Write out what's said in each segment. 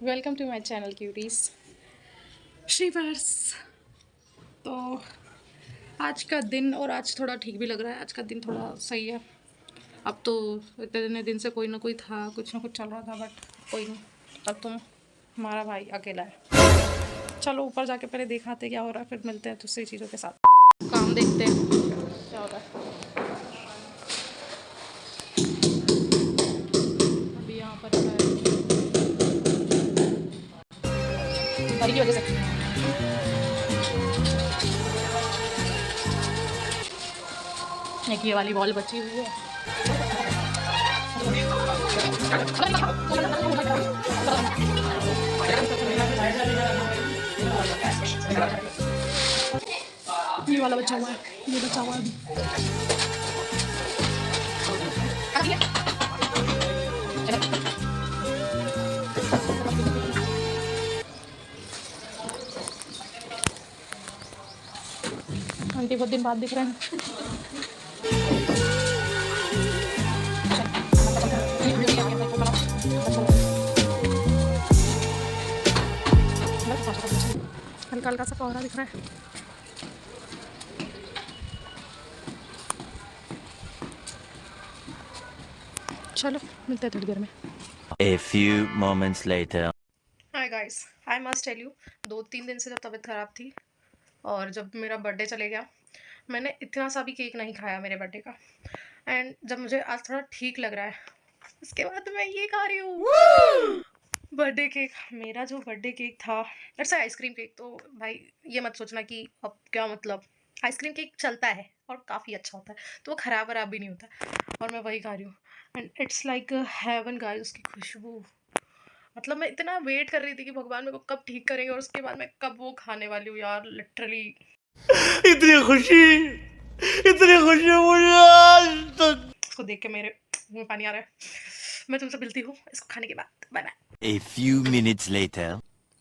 Welcome to my channel cuties श्रीवर्स। तो आज का दिन, और आज थोड़ा ठीक भी लग रहा है, आज का दिन थोड़ा सही है। अब तो इतने दिन से कोई ना कोई था, कुछ ना कुछ चल रहा था, बट कोई नहीं। अब तो हमारा भाई अकेला है। चलो ऊपर जाके पहले दिखाते क्या हो रहा है, फिर मिलते हैं दूसरी चीज़ों के साथ। काम देखते हैं क्या होता है। अभी यहाँ पर घर की वजह से एक ये वाली बॉल बची हुई है। ये वाला बचा हुआ है, ये बचा हुआ है आंटी बहुत दिन बाद दिख रहे हैं। हल्का हल्का सा कोहरा दिख रहा है। चलो मिलते हैं थोड़ी देर में। A few moments later. Hi guys, I must tell you, 2-3 दिन से जब तबीयत ख़राब थी और जब मेरा बर्थडे चले गया, मैंने इतना सा भी केक नहीं खाया मेरे बर्थडे का। एंड जब मुझे आज थोड़ा ठीक लग रहा है, उसके बाद मैं ये खा रही हूँ बर्थडे केक। मेरा जो बर्थडे केक था इट्स आइसक्रीम केक। तो भाई ये मत सोचना कि अब क्या मतलब, आइसक्रीम केक चलता है और काफ़ी अच्छा होता है, तो वो ख़राब वराब भी नहीं होता, और मैं वही खा रही हूँ। And it's like heaven guys, उसकी खुशबू, मतलब मैं इतना वेट कर रही थी कि भगवान मेरे को कब ठीक करेंगे और उसके बाद मैं कब वो खाने वाली हूँ यार। लिटरली इतनी खुशी मुझे आज तक। इसको देख के मेरे मुंह में पानी आ रहा है। मैं तुमसे मिलती हूँ इसको खाने के बाद। Bye bye. A few minutes later.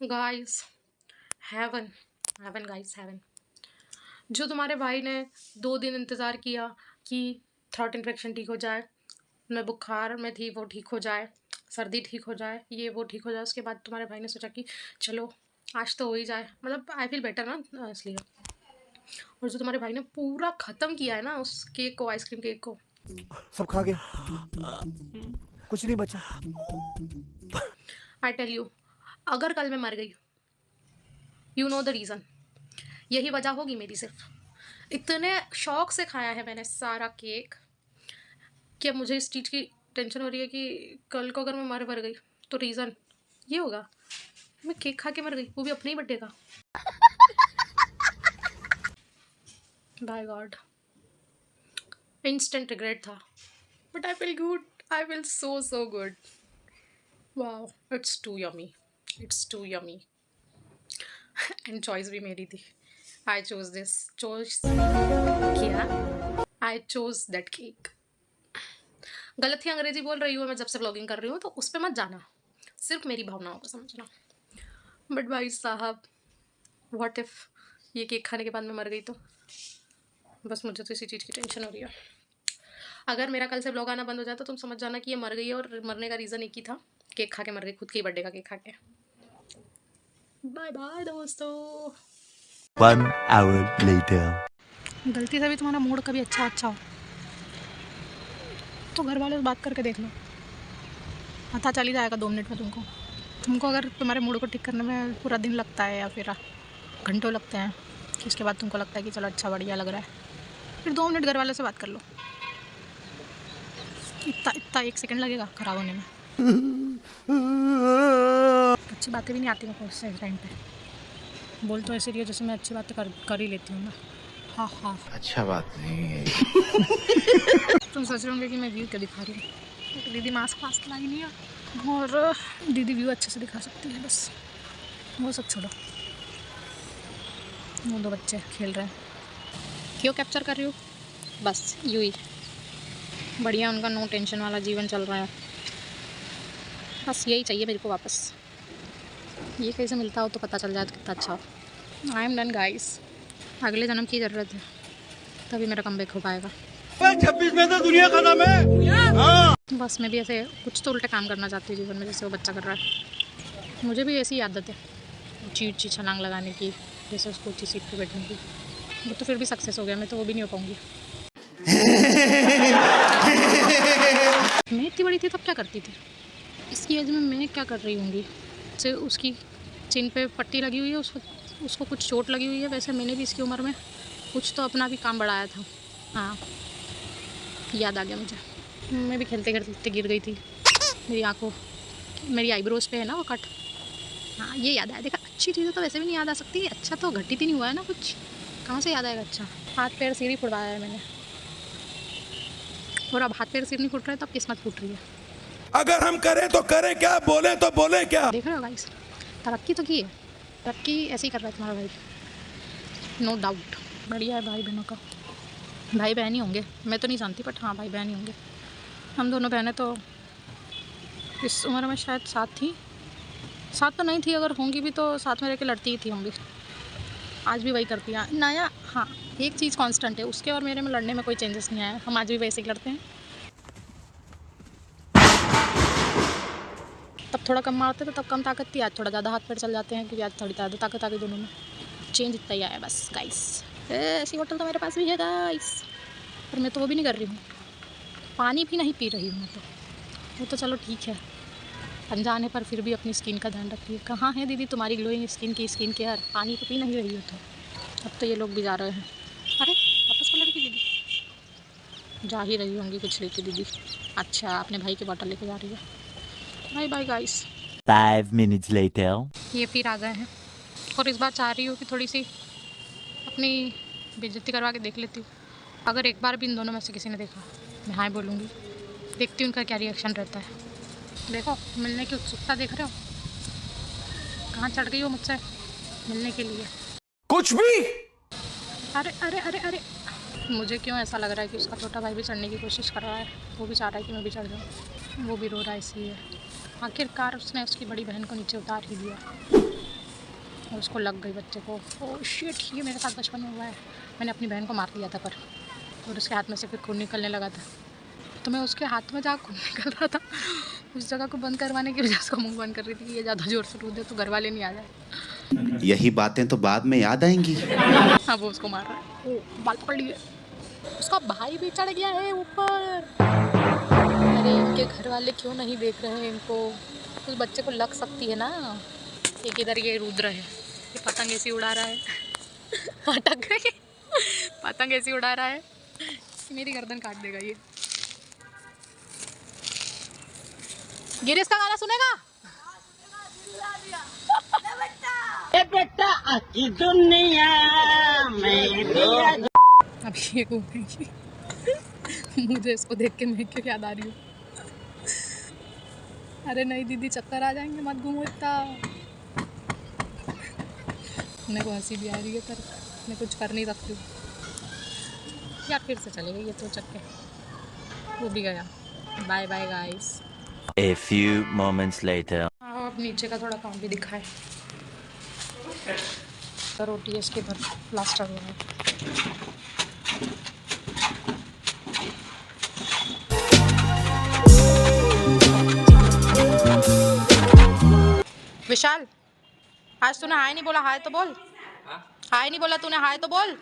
Guys, heaven heaven guys, heaven. जो तुम्हारे भाई ने 2 दिन इंतज़ार किया कि थ्रोट इन्फेक्शन ठीक हो जाए, मैं बुखार में थी वो ठीक हो जाए, सर्दी ठीक हो जाए, ये वो ठीक हो जाए, उसके बाद तुम्हारे भाई ने सोचा कि चलो आज तो हो ही जाए, मतलब आई फील बेटर ना, इसलिए। और जो तुम्हारे भाई ने पूरा ख़त्म किया है ना उस केक को, आइसक्रीम केक को, सब खा गया, कुछ नहीं बचा। आई टेल यू, अगर कल मैं मर गई, यू नो द रीज़न, यही वजह होगी मेरी। सिर्फ इतने शौक से खाया है मैंने सारा केक कि अब मुझे इस चीज़ की टेंशन हो रही है कि कल को अगर मैं मर गई तो रीज़न ये होगा, मैं केक खा के मर गई, वो भी अपने ही बर्थडे का। बाय गॉड, इंस्टेंट रिग्रेट था, but I feel good, I feel so good. Wow, it's too yummy, it's too yummy. And choice भी मेरी थी, आई चोज दिस, चॉइस किया, आई चोज दैट केक। गलत ही अंग्रेजी बोल रही हूँ मैं जब से ब्लॉगिंग कर रही हूँ, तो उस पर मत जाना, सिर्फ मेरी भावनाओं को समझना। बट भाई साहब, व्हाट इफ़ ये केक खाने के बाद मैं मर गई तो? बस मुझे तो इसी चीज़ की टेंशन हो रही है। अगर मेरा कल से ब्लॉग आना बंद हो जाए तो तुम समझ जाना कि ये मर गई है, और मरने का रीज़न एक ही था, केक खा के मर गई, खुद के बर्थडे का केक खा के। बाय बाय दोस्तों। 1 hour later. गलती से भी तुम्हारा मूड कभी अच्छा हो तो घर वालों से बात करके देख लो, पता चल ही जाएगा 2 मिनट में तुमको। अगर तुम्हारे मूड को ठीक करने में पूरा दिन लगता है या फिर घंटों लगते हैं, कि उसके बाद तुमको लगता है कि चलो अच्छा बढ़िया लग रहा है, फिर 2 मिनट घर वालों से बात कर लो। इतना 1 सेकंड लगेगा ख़राब होने में। अच्छी बातें भी नहीं आती मेरे को इस टाइम पे। बोल तो ऐसे रही हो जैसे मैं अच्छी बातें कर ही लेती हूँ ना। हाँ, अच्छा बात नहीं है। तुम सोच रहे होंगे कि मैं व्यू क्या दिखा रही हूँ, दीदी मास्क लाई नहीं है, और दीदी व्यू अच्छे से दिखा सकती है, बस वो सब छोड़ो। वो 2 बच्चे खेल रहे हैं, क्यों कैप्चर कर रही हो? बस यूँ ही बढ़िया, उनका नो टेंशन वाला जीवन चल रहा है, बस यही चाहिए मेरे को वापस। ये कैसे मिलता हो तो पता चल जाए तो कितना अच्छा हो। आई एम डन गाइस, अगले जन्म की ज़रूरत है, तभी मेरा कमबैक हो पाएगा। 26 में तो दुनिया का नाम है। बस मैं भी ऐसे कुछ तो उल्टे काम करना चाहती हूँ जीवन में, जैसे वो बच्चा कर रहा है। मुझे भी ऐसी आदत है ऊँची ऊँची छलांग लगाने की, जैसे उसको ऊँची सीट पे बैठने की। वो तो फिर भी सक्सेस हो गया, मैं तो वो भी नहीं हो पाऊँगी। मैं इतनी बड़ी थी तब क्या करती थी, इसकी एज में मैं क्या कर रही होंगी। से उसकी चिन पे पट्टी लगी हुई है, उसको कुछ चोट लगी हुई है, वैसे मैंने भी इसकी उम्र में कुछ तो अपना भी काम बढ़ाया था। हाँ, याद आ गया मुझे, मैं भी खेलते खेलते गिर गई थी। मेरी आंखों, मेरी आईब्रोज पे है ना वो कट। हाँ, ये याद आया। देखा, अच्छी चीज़ें तो वैसे भी नहीं याद आ सकती। अच्छा तो घटित ही नहीं हुआ है ना कुछ, कहाँ से याद आएगा अच्छा। हाथ पैर सिर ही फुड़वाया है मैंने, और अब हाथ पैर सिर नहीं फुट रहा है, तब किस्मत फूट रही है। अगर हम करें तो करें क्या, बोले तो बोले क्या। देख रहे हो गाइस, तरक्की तो की है, तरक्की ऐसे ही कर रहा है तुम्हारा भाई, नो डाउट। बढ़िया है भाई बहनों का, भाई बहन ही होंगे, मैं तो नहीं जानती, बट हाँ भाई बहन ही होंगे। हम दोनों बहनें तो इस उम्र में शायद साथ तो नहीं थी, अगर होंगी भी तो साथ में रह के लड़ती ही थी हम भी। आज भी वही करती है नया। हाँ, एक चीज़ कांस्टेंट है, उसके और मेरे में लड़ने में कोई चेंजेस नहीं आया, हम आज भी वैसे ही लड़ते हैं। तब थोड़ा कम मारते थे, तब कम ताकत थी, आज थोड़ा ज़्यादा हाथ पैर चल जाते हैं, क्योंकि आज थोड़ी ज़्यादा ताकत आ गई दोनों में। चेंज इतना ही आया बस गाइस। ऐसी बोतल तो मेरे पास भी है गाइस, पर मैं तो वो भी नहीं कर रही हूँ, पानी भी नहीं पी रही हूँ मैं तो। वो तो चलो ठीक है, अनजाने पर फिर भी अपनी स्किन का ध्यान रखिए। कहाँ है दीदी तुम्हारी ग्लोइंग स्किन की स्किन केयर, पानी तो पी नहीं रही हो तो। अब तो ये लोग भी जा रहे हैं। अरे वापस को लड़की दीदी जा ही रही होंगी कुछ लेके दीदी। अच्छा, अपने भाई की बोतल लेके जा रही है। Bye bye guys. 5 minutes later. ये फिर आ गए हैं, और इस बार चाह रही हूँ कि थोड़ी सी अपनी बेइज्जती करवा के देख लेती हूँ। अगर एक बार भी इन दोनों में से किसी ने देखा, मैं हाँ बोलूँगी। देखती हूँ उनका क्या रिएक्शन रहता है। देखो, मिलने की उत्सुकता देख रहे हो, कहाँ चढ़ गई हो मुझसे मिलने के लिए। कुछ भी। अरे अरे अरे अरे, मुझे क्यों ऐसा लग रहा है कि उसका छोटा भाई भी चढ़ने की कोशिश कर रहा है, वो भी चाह रहा है कि मैं भी चढ़ जाऊँ। वो भी रो रहा है इसलिए। आखिरकार उसने उसकी बड़ी बहन को नीचे उतार ही दिया, और उसको लग गई बच्चे को। ओह शिट, ये मेरे साथ बचपन में हुआ है। मैंने अपनी बहन को मार दिया था, और उसके हाथ में से फिर खून निकलने लगा था, तो मैं उसके हाथ में जहाँ खून निकल रहा था उस जगह को बंद करवाने की वजह से उसका मुँह बंद कर रही थी कि ये ज़्यादा ज़ोर से रो दे तो घर वाले नहीं आ जाए। यही बातें तो बाद में याद आएंगी। हाँ, वो उसको मार रहा है। ओ, बाल पकड़ लिए। उसका भाई भी चढ़ गया है ऊपर। अरे इनके घर वाले क्यों नहीं देख रहे हैं इनको, उस बच्चे को लग सकती है ना। एक इधर ये रुद्र है, ये पतंग ऐसी उड़ा रहा है अटक गई, पतंग ऐसी उड़ा रहा है, मेरी गर्दन काट देगा ये। गिरीश का गाना सुनेगा? अब ये घूमेगी मुझे इसको देख के मैं क्यों याद आ रही हूँ। अरे नहीं दीदी, चक्कर आ जाएंगे, मत घूमो इतना। मेरे को हंसी भी आ रही है, पर मैं कुछ कर नहीं सकती हूँ। यार फिर से चले गए ये तो चक्के, वो भी गया। Bye bye guys. A few moments later. अब नीचे का थोड़ा काम भी दिखाए। रोटी इसके पर प्लास्टर हुआ है। विशाल, आज तूने हाय नहीं बोला, हाय तो बोल। हाय नहीं बोला तूने, हाय तो बोल।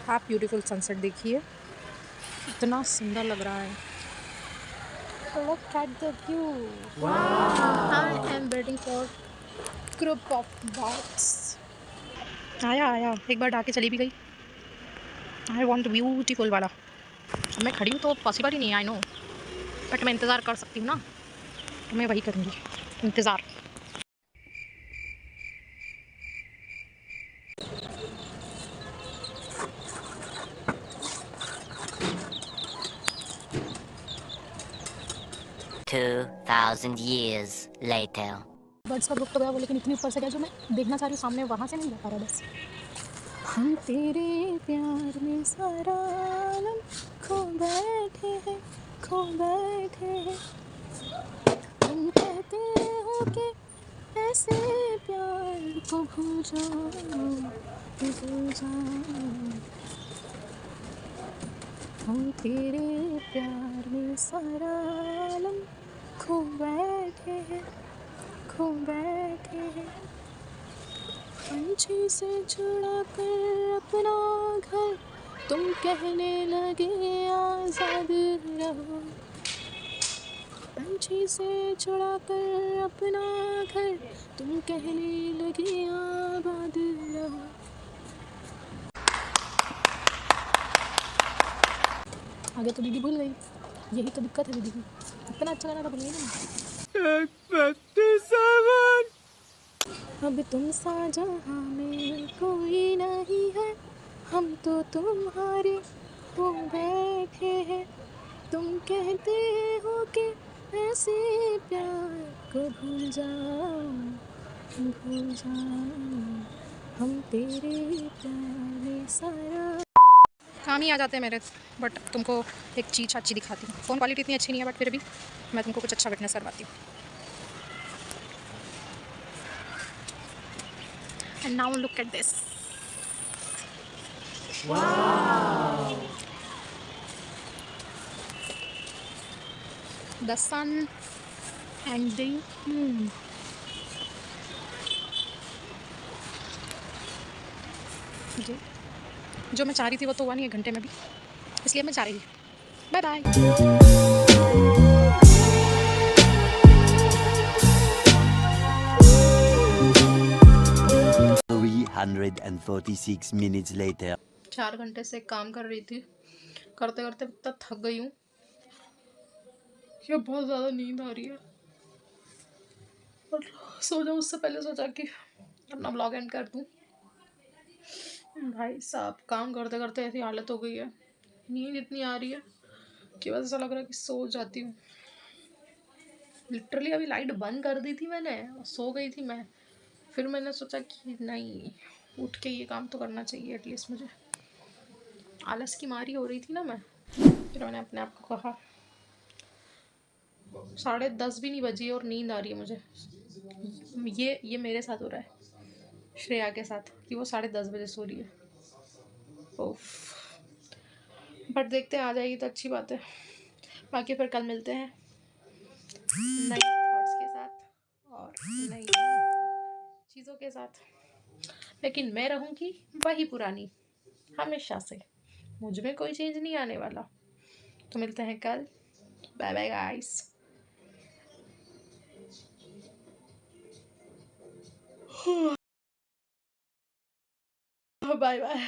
आप ब्यूटीफुल सनसेट देखिए, इतना सुंदर लग रहा है। Look at the view. Wow. I am waiting for group of birds. आया, एक बार डाके चली भी गई। आई वॉन्ट ब्यूटीफुल वाला। अब मैं खड़ी हूँ तो पॉसिबल ही नहीं है, आई नो, बट मैं इंतज़ार कर सकती हूँ ना, तो मैं वही करूँगी, इंतज़ार। $2,000 years later. बर्ड्स का ग्रुप तो गया वो, लेकिन इतनी ऊपर से गया जो मैं देखना चाह रही हूँ सामने, वहाँ से नहीं जा पा रहा बस। हम तेरे प्यार में सारा आलम खो बैठे हैं, खो बैठे हैं। तुम कहते हो कि ऐसे प्यार को भूल जाओ, भूल जाऊं, हम तेरे प्यार में सारा आलम खो बैठे हैं, खो बैठे हैं। पंछी से छुड़ा कर अपना घर तुम कहने लगे आजाद रहो। पंछी से छुड़ा कर अपना घर तुम कहने लगे आबाद रहो। आगे तो दीदी भूल गई, यही तो दिक्कत है दीदी की। इतना अच्छा गाना था, भूल गई ना। अब तुम सा जहाँ में कोई नहीं है, हम तो तुम्हारे हो बैठे हैं। तुम कहते हो कि ऐसे प्यार को भूल जाओ, भूल जाओ, हम तेरे प्यार में सारा। काम ही आ जाते हैं मेरे, बट तुमको एक चीज़ अच्छी दिखाती हूँ। फ़ोन क्वालिटी इतनी अच्छी नहीं है, बट फिर भी मैं तुमको कुछ अच्छा विटनेस करवाती हूँ। And now look at this. Wow. The sun and the moon. जो मैं चाह रही थी वो तो हुआ नहीं एक घंटे में भी, इसलिए मैं जा रही हूँ। Bye bye. 346 minutes later. 4 घंटे से काम कर रही थी, करते करते इतना थक गई हूँ कि बहुत ज़्यादा नींद आ रही है और सो जाऊँ उससे पहले सोचा कि अपना ब्लॉग एंड कर दूँ। भाई साहब काम करते करते ऐसी हालत हो गई है, नींद इतनी आ रही है कि बस ऐसा लग रहा है कि सो जाती हूँ। लिटरली अभी लाइट बंद कर दी थी मैंने और सो गई थी मैं। फिर मैंने सोचा कि नहीं, उठ के ये काम तो करना चाहिए एटलीस्ट मुझे। आलस की मारी हो रही थी ना मैं, फिर मैंने अपने आप को कहा 10:30 भी नहीं बजी और नींद आ रही है मुझे। ये मेरे साथ हो रहा है श्रेया के साथ कि वो 10:30 बजे सो रही है। ओफ, बट देखते हैं आ जाएगी तो अच्छी बात है। बाकी फिर कल मिलते हैं नए थॉट्स के साथ और नई चीज़ों के साथ, लेकिन मैं रहूँगी वही पुरानी हमेशा से, मुझ में कोई चेंज नहीं आने वाला। तो मिलते हैं कल। Bye bye guys, bye bye.